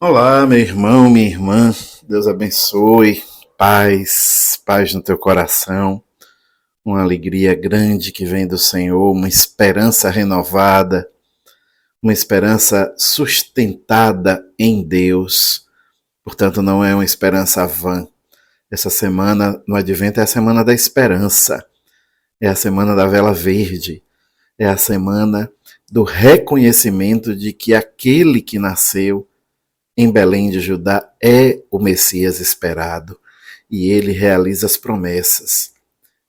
Olá, meu irmão, minha irmã, Deus abençoe, paz no teu coração, uma alegria grande que vem do Senhor, uma esperança renovada, uma esperança sustentada em Deus, portanto não é uma esperança vã. Essa semana no Advento é a semana da esperança, é a semana da vela verde, é a semana do reconhecimento de que aquele que nasceu em Belém de Judá é o Messias esperado e ele realiza as promessas.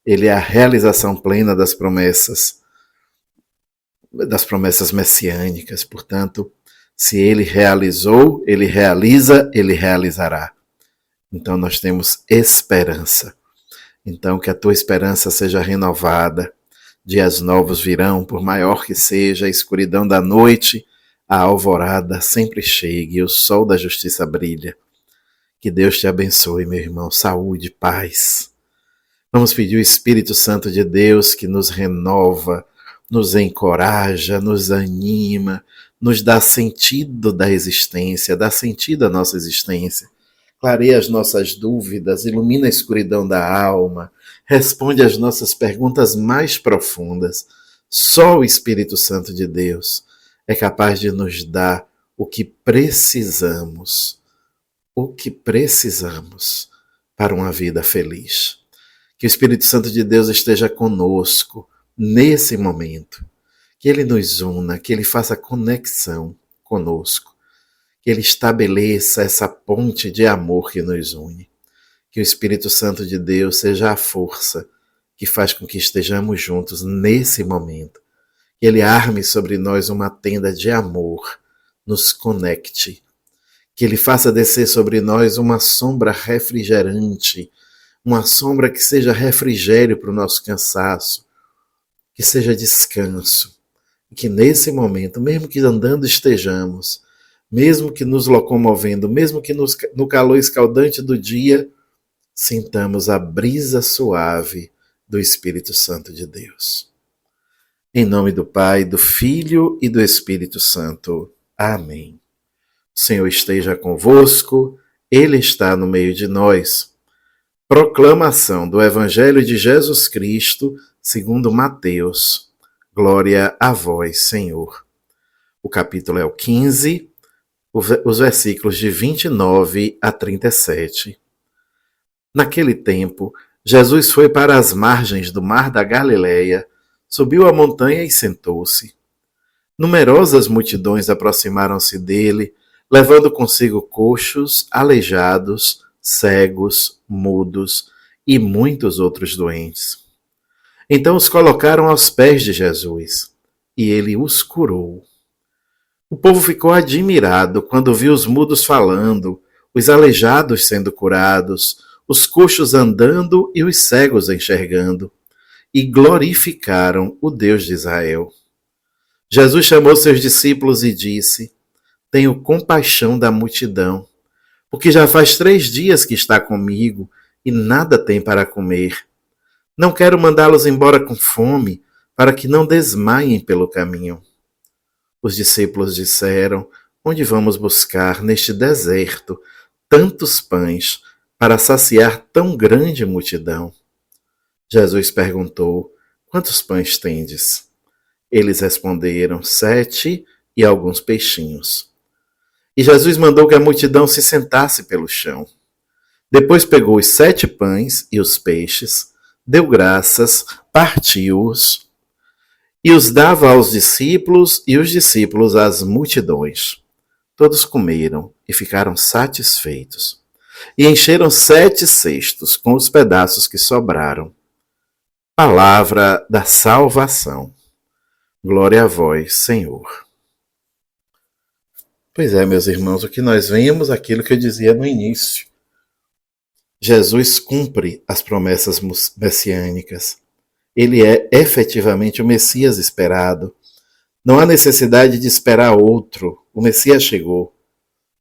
Ele é a realização plena das promessas messiânicas. Portanto, se ele realizou, ele realiza, ele realizará. Então nós temos esperança. Então que a tua esperança seja renovada. Dias novos virão, por maior que seja a escuridão da noite, a alvorada sempre chegue e o sol da justiça brilha. Que Deus te abençoe, meu irmão. Saúde, paz. Vamos pedir o Espírito Santo de Deus que nos renova, nos encoraja, nos anima, nos dá sentido da existência, dá sentido à nossa existência. Clareia as nossas dúvidas, ilumina a escuridão da alma, responde às nossas perguntas mais profundas. Só o Espírito Santo de Deus é capaz de nos dar o que precisamos para uma vida feliz. Que o Espírito Santo de Deus esteja conosco nesse momento, que ele nos una, que ele faça conexão conosco, que ele estabeleça essa ponte de amor que nos une. Que o Espírito Santo de Deus seja a força que faz com que estejamos juntos nesse momento. Que ele arme sobre nós uma tenda de amor, nos conecte. Que ele faça descer sobre nós uma sombra refrigerante, uma sombra que seja refrigério para o nosso cansaço, que seja descanso. E que nesse momento, mesmo que andando estejamos, mesmo que nos locomovendo, mesmo que no calor escaldante do dia, sintamos a brisa suave do Espírito Santo de Deus. Em nome do Pai, do Filho e do Espírito Santo. Amém. O Senhor esteja convosco, Ele está no meio de nós. Proclamação do Evangelho de Jesus Cristo, segundo Mateus. Glória a vós, Senhor. O capítulo é o 15, os versículos de 29 a 37. Naquele tempo, Jesus foi para as margens do mar da Galileia, subiu a montanha e sentou-se. Numerosas multidões aproximaram-se dele, levando consigo coxos, aleijados, cegos, mudos e muitos outros doentes. Então os colocaram aos pés de Jesus, e ele os curou. O povo ficou admirado quando viu os mudos falando, os aleijados sendo curados, os coxos andando e os cegos enxergando, e glorificaram o Deus de Israel. Jesus chamou seus discípulos e disse: Tenho compaixão da multidão, porque já faz 3 dias que está comigo e nada tem para comer. Não quero mandá-los embora com fome, para que não desmaiem pelo caminho. Os discípulos disseram: Onde vamos buscar neste deserto tantos pães para saciar tão grande multidão? Jesus perguntou: Quantos pães tendes? Eles responderam: 7 e alguns peixinhos. E Jesus mandou que a multidão se sentasse pelo chão. Depois pegou os 7 pães e os peixes, deu graças, partiu-os e os dava aos discípulos e os discípulos às multidões. Todos comeram e ficaram satisfeitos. E encheram 7 cestos com os pedaços que sobraram. Palavra da salvação. Glória a vós, Senhor. Pois é, meus irmãos, o que nós vemos, aquilo que eu dizia no início. Jesus cumpre as promessas messiânicas. Ele é efetivamente o Messias esperado. Não há necessidade de esperar outro. O Messias chegou.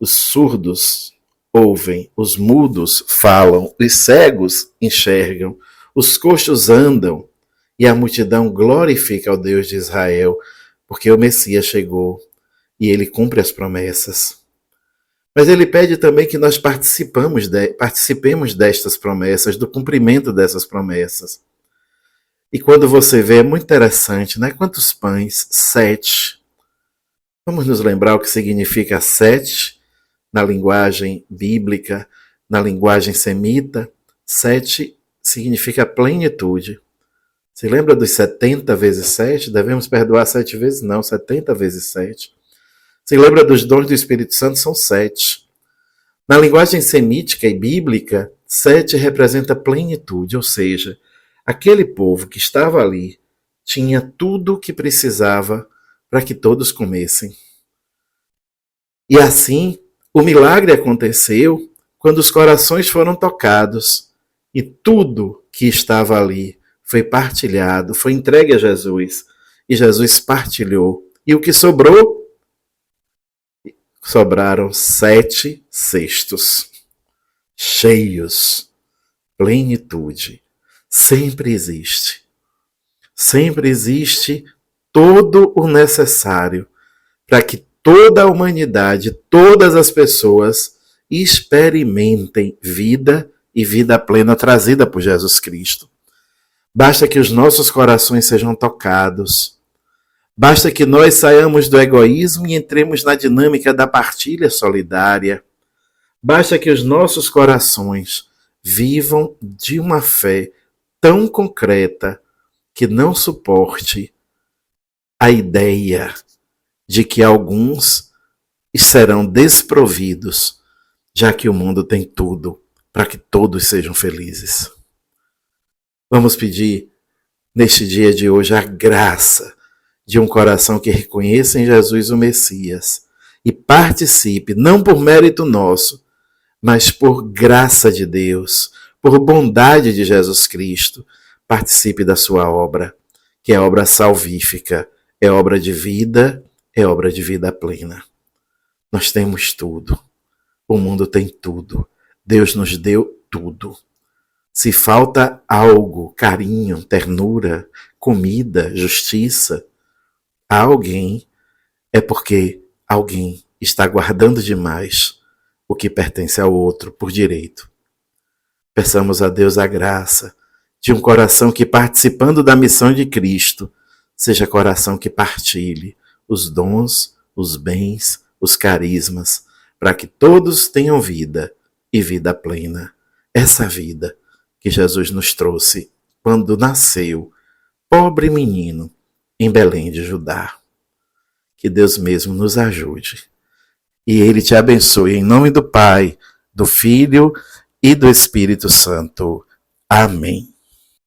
Os surdos ouvem, os mudos falam, os cegos enxergam, os coxos andam, e a multidão glorifica ao Deus de Israel, porque o Messias chegou e ele cumpre as promessas. Mas ele pede também que nós participemos destas promessas, do cumprimento dessas promessas. E quando você vê, é muito interessante, né? Quantos pães? 7. Vamos nos lembrar o que significa 7 na linguagem bíblica, na linguagem semita. 7 significa plenitude. Se lembra dos 70 vezes 7? Devemos perdoar 7 vezes? Não, 70 vezes 7. Se lembra dos dons do Espírito Santo? São 7. Na linguagem semítica e bíblica, 7 representa plenitude, ou seja, aquele povo que estava ali tinha tudo o que precisava para que todos comessem. E assim, o milagre aconteceu quando os corações foram tocados e tudo que estava ali foi partilhado, foi entregue a Jesus e Jesus partilhou. E o que sobrou? Sobraram 7 cestos cheios, plenitude. Sempre existe. Sempre existe todo o necessário para que toda a humanidade, todas as pessoas experimentem vida e vida plena trazida por Jesus Cristo. Basta que os nossos corações sejam tocados. Basta que nós saiamos do egoísmo e entremos na dinâmica da partilha solidária. Basta que os nossos corações vivam de uma fé tão concreta que não suporte a ideia de que alguns serão desprovidos, já que o mundo tem tudo para que todos sejam felizes. Vamos pedir neste dia de hoje a graça de um coração que reconheça em Jesus o Messias e participe, não por mérito nosso, mas por graça de Deus, por bondade de Jesus Cristo, participe da sua obra, que é obra salvífica, é obra de vida, é obra de vida plena. Nós temos tudo, o mundo tem tudo, Deus nos deu tudo. Se falta algo, carinho, ternura, comida, justiça, a alguém, é porque alguém está guardando demais o que pertence ao outro por direito. Peçamos a Deus a graça de um coração que, participando da missão de Cristo, seja coração que partilhe os dons, os bens, os carismas, para que todos tenham vida e vida plena. Essa vida que Jesus nos trouxe quando nasceu, pobre menino, em Belém de Judá. Que Deus mesmo nos ajude. E Ele te abençoe em nome do Pai, do Filho e do Espírito Santo. Amém.